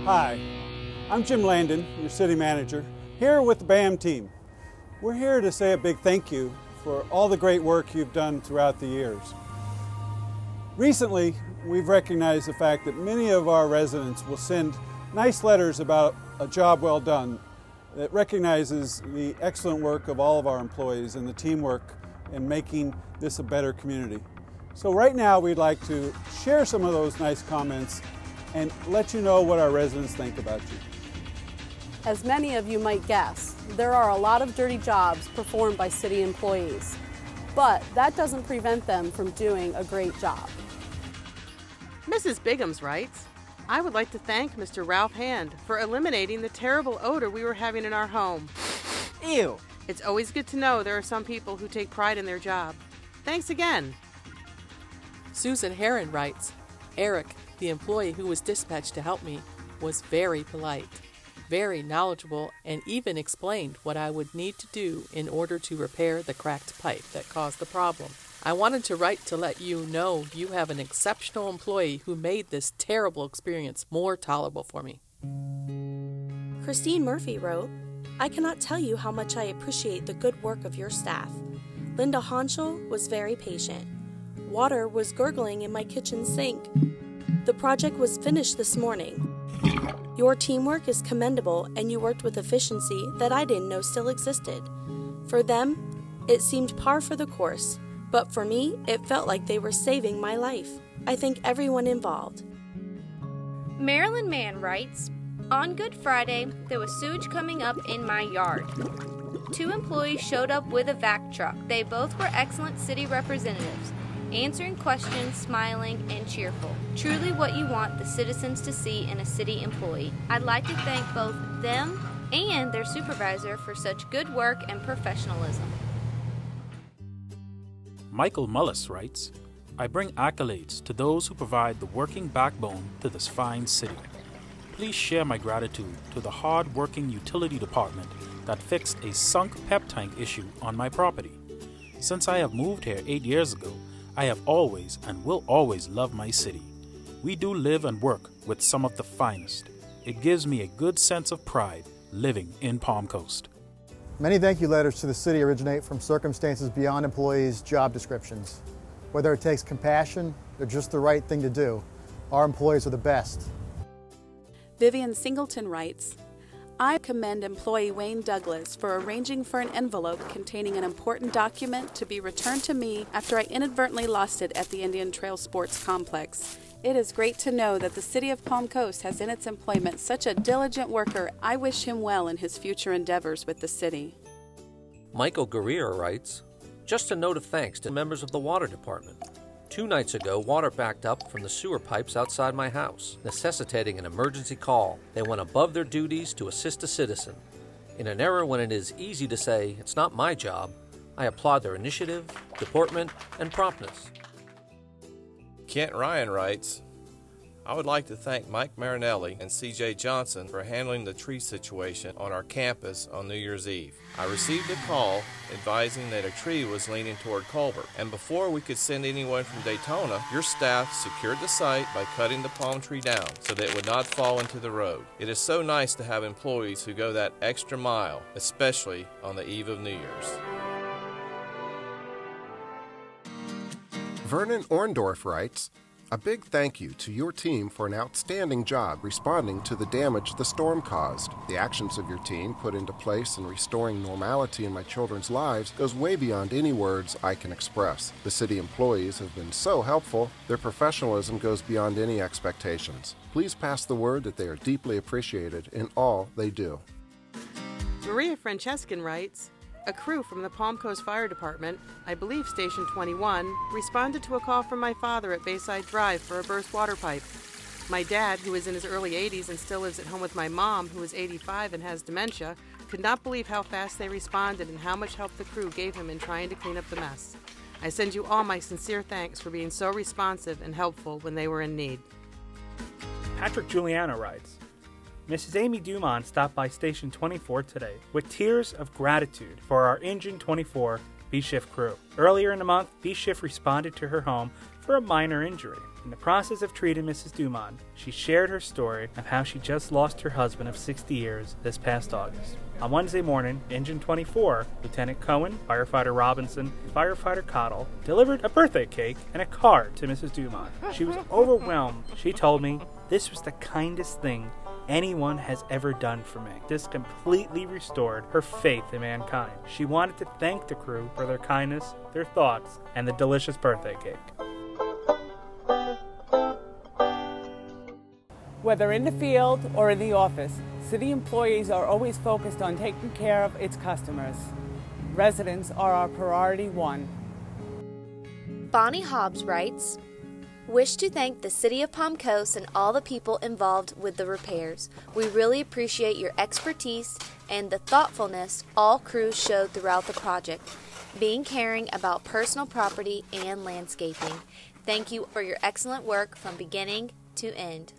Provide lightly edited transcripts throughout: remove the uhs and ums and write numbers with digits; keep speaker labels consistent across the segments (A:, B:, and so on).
A: Hi, I'm Jim Landon, your city manager, here with the BAM team. We're here to say a big thank you for all the great work you've done throughout the years. Recently, we've recognized the fact that many of our residents will send nice letters about a job well done that recognizes the excellent work of all of our employees and the teamwork in making this a better community. So right now we'd like to share some of those nice comments and let you know what our residents think about you.
B: As many of you might guess, there are a lot of dirty jobs performed by city employees, but that doesn't prevent them from doing a great job.
C: Mrs. Biggums writes, I would like to thank Mr. Ralph Hand for eliminating the terrible odor we were having in our home.
D: Ew!
C: It's always good to know there are some people who take pride in their job. Thanks again.
E: Susan Heron writes, Eric, the employee who was dispatched to help me, was very polite, very knowledgeable, and even explained what I would need to do in order to repair the cracked pipe that caused the problem. I wanted to write to let you know you have an exceptional employee who made this terrible experience more tolerable for me.
F: Christine Murphy wrote, I cannot tell you how much I appreciate the good work of your staff. Linda Honschel was very patient. Water was gurgling in my kitchen sink. The project was finished this morning. Your teamwork is commendable and you worked with efficiency that I didn't know still existed. For them, it seemed par for the course, but for me, it felt like they were saving my life. I thank everyone involved.
G: Marilyn Mann writes, on Good Friday, there was sewage coming up in my yard. 2 employees showed up with a vac truck. They both were excellent city representatives, answering questions, smiling, and cheerful. Truly what you want the citizens to see in a city employee. I'd like to thank both them and their supervisor for such good work and professionalism.
H: Michael Mullis writes, I bring accolades to those who provide the working backbone to this fine city. Please share my gratitude to the hard-working utility department that fixed a sunk pep tank issue on my property. Since I have moved here 8 years ago, I have always and will always love my city. We do live and work with some of the finest. It gives me a good sense of pride living in Palm Coast.
I: Many thank you letters to the city originate from circumstances beyond employees' job descriptions. Whether it takes compassion or just the right thing to do, our employees are the best.
B: Vivian Singleton writes, I commend employee Wayne Douglas for arranging for an envelope containing an important document to be returned to me after I inadvertently lost it at the Indian Trail Sports Complex. It is great to know that the City of Palm Coast has in its employment such a diligent worker. I wish him well in his future endeavors with the city.
D: Michael Garcia writes, just a note of thanks to members of the water department. 2 nights ago, water backed up from the sewer pipes outside my house, necessitating an emergency call. They went above their duties to assist a citizen. In an era when it is easy to say, it's not my job, I applaud their initiative, deportment, and promptness.
J: Kent Ryan writes, I would like to thank Mike Marinelli and C.J. Johnson for handling the tree situation on our campus on New Year's Eve. I received a call advising that a tree was leaning toward Culver, and before we could send anyone from Daytona, your staff secured the site by cutting the palm tree down so that it would not fall into the road. It is so nice to have employees who go that extra mile, especially on the eve of New Year's.
K: Vernon Orndorff writes, a big thank you to your team for an outstanding job responding to the damage the storm caused. The actions of your team put into place in restoring normality in my children's lives goes way beyond any words I can express. The city employees have been so helpful. Their professionalism goes beyond any expectations. Please pass the word that they are deeply appreciated in all they do.
C: Maria Francesca writes, a crew from the Palm Coast Fire Department, I believe Station 21, responded to a call from my father at Bayside Drive for a burst water pipe. My dad, who is in his early 80s and still lives at home with my mom, who is 85 and has dementia, could not believe how fast they responded and how much help the crew gave him in trying to clean up the mess. I send you all my sincere thanks for being so responsive and helpful when they were in need.
L: Patrick Juliano writes, Mrs. Amy Dumont stopped by Station 24 today with tears of gratitude for our Engine 24 B-Shift crew. Earlier in the month, B-Shift responded to her home for a minor injury. In the process of treating Mrs. Dumont, she shared her story of how she just lost her husband of 60 years this past August. On Wednesday morning, Engine 24, Lieutenant Cohen, Firefighter Robinson, and Firefighter Cottle delivered a birthday cake and a card to Mrs. Dumont. She was overwhelmed. She told me, "This was the kindest thing anyone has ever done for me." This completely restored her faith in mankind. She wanted to thank the crew for their kindness, their thoughts, and the delicious birthday cake.
M: Whether in the field or in the office, city employees are always focused on taking care of its customers. Residents are our priority one.
G: Bonnie Hobbs writes, "Wish to thank the City of Palm Coast and all the people involved with the repairs. We really appreciate your expertise and the thoughtfulness all crews showed throughout the project, being caring about personal property and landscaping. Thank you for your excellent work from beginning to end."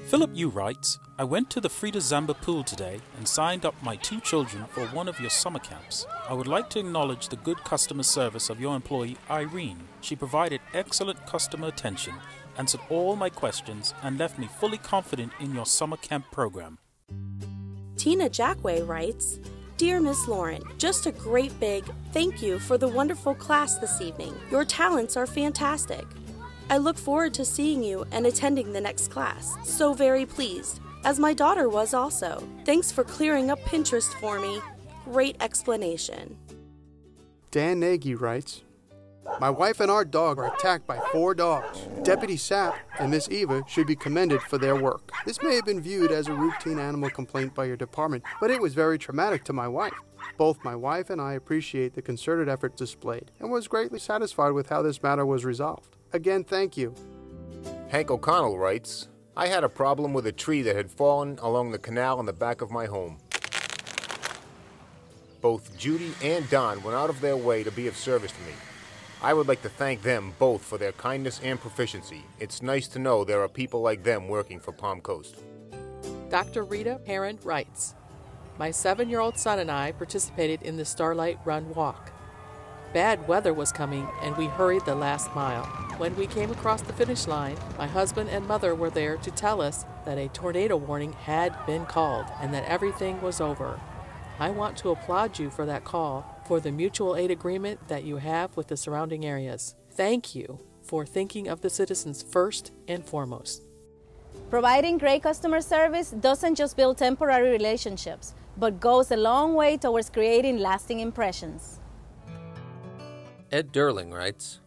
H: Philip U. writes, "I went to the Frida Zamba pool today and signed up my 2 children for one of your summer camps. I would like to acknowledge the good customer service of your employee, Irene. She provided excellent customer attention, answered all my questions, and left me fully confident in your summer camp program."
F: Tina Jackway writes, "Dear Miss Lauren, just a great big thank you for the wonderful class this evening. Your talents are fantastic. I look forward to seeing you and attending the next class. So very pleased, as my daughter was also. Thanks for clearing up Pinterest for me. Great explanation."
N: Dan Nagy writes, "My wife and our dog were attacked by 4 dogs. Deputy Sapp and Miss Eva should be commended for their work. This may have been viewed as a routine animal complaint by your department, but it was very traumatic to my wife. Both my wife and I appreciate the concerted effort displayed and was greatly satisfied with how this matter was resolved. Again, thank you."
O: Hank O'Connell writes, "I had a problem with a tree that had fallen along the canal in the back of my home. Both Judy and Don went out of their way to be of service to me. I would like to thank them both for their kindness and proficiency. It's nice to know there are people like them working for Palm Coast."
E: Dr. Rita Heron writes, "My 7-year-old son and I participated in the Starlight Run Walk. Bad weather was coming, and we hurried the last mile. When we came across the finish line, my husband and mother were there to tell us that a tornado warning had been called and that everything was over. I want to applaud you for that call, for the mutual aid agreement that you have with the surrounding areas. Thank you for thinking of the citizens first and foremost."
P: Providing great customer service doesn't just build temporary relationships, but goes a long way towards creating lasting impressions.
D: Ed Derling writes,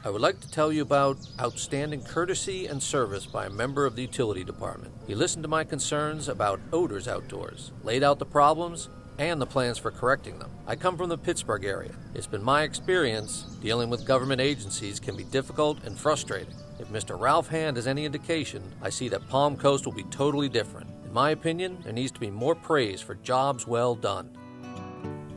D: "I would like to tell you about outstanding courtesy and service by a member of the utility department. He listened to my concerns about odors outdoors, laid out the problems, and the plans for correcting them. I come from the Pittsburgh area. It's been my experience dealing with government agencies can be difficult and frustrating. If Mr. Ralph Hand is any indication, I see that Palm Coast will be totally different. In my opinion, there needs to be more praise for jobs well done."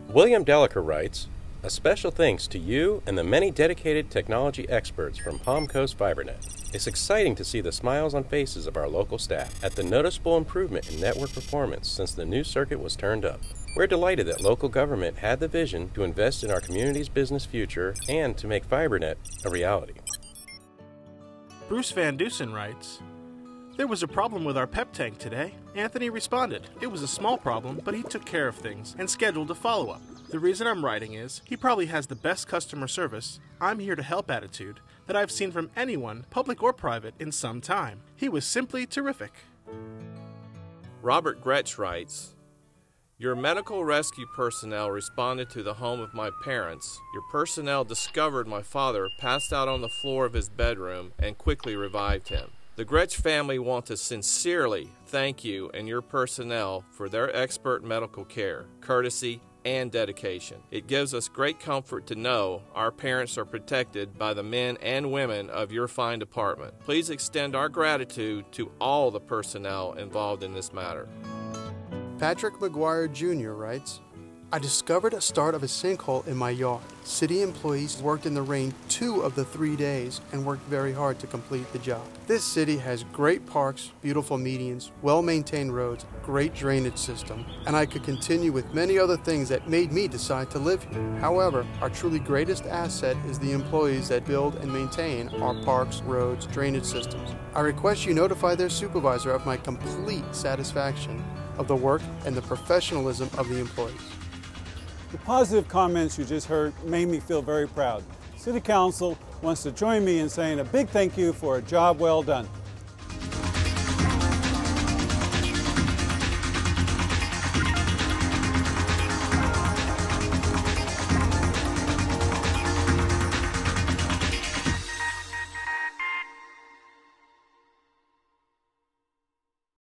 Q: William Deliker writes, "A special thanks to you and the many dedicated technology experts from Palm Coast FiberNet. It's exciting to see the smiles on faces of our local staff at the noticeable improvement in network performance since the new circuit was turned up. We're delighted that local government had the vision to invest in our community's business future and to make FiberNet a reality."
L: Bruce Van Dusen writes, "There was a problem with our pep tank today. Anthony responded. It was a small problem, but he took care of things and scheduled a follow-up. The reason I'm writing is, he probably has the best customer service, I'm here to help attitude that I've seen from anyone, public or private, in some time. He was simply terrific."
J: Robert Gretsch writes, "Your medical rescue personnel responded to the home of my parents. Your personnel discovered my father passed out on the floor of his bedroom and quickly revived him. The Gretsch family want to sincerely thank you and your personnel for their expert medical care, courtesy, and dedication. It gives us great comfort to know our parents are protected by the men and women of your fine department. Please extend our gratitude to all the personnel involved in this matter."
N: Patrick McGuire Jr. writes, I discovered a start of a sinkhole in my yard. City employees worked in the rain 2 of the 3 days and worked very hard to complete the job. This city has great parks, beautiful medians, well-maintained roads, great drainage system, and I could continue with many other things that made me decide to live here. However, our truly greatest asset is the employees that build and maintain our parks, roads, drainage systems. I request you notify their supervisor of my complete satisfaction of the work and the professionalism of the employees.
A: The positive comments you just heard made me feel very proud. City Council wants to join me in saying a big thank you for a job well done.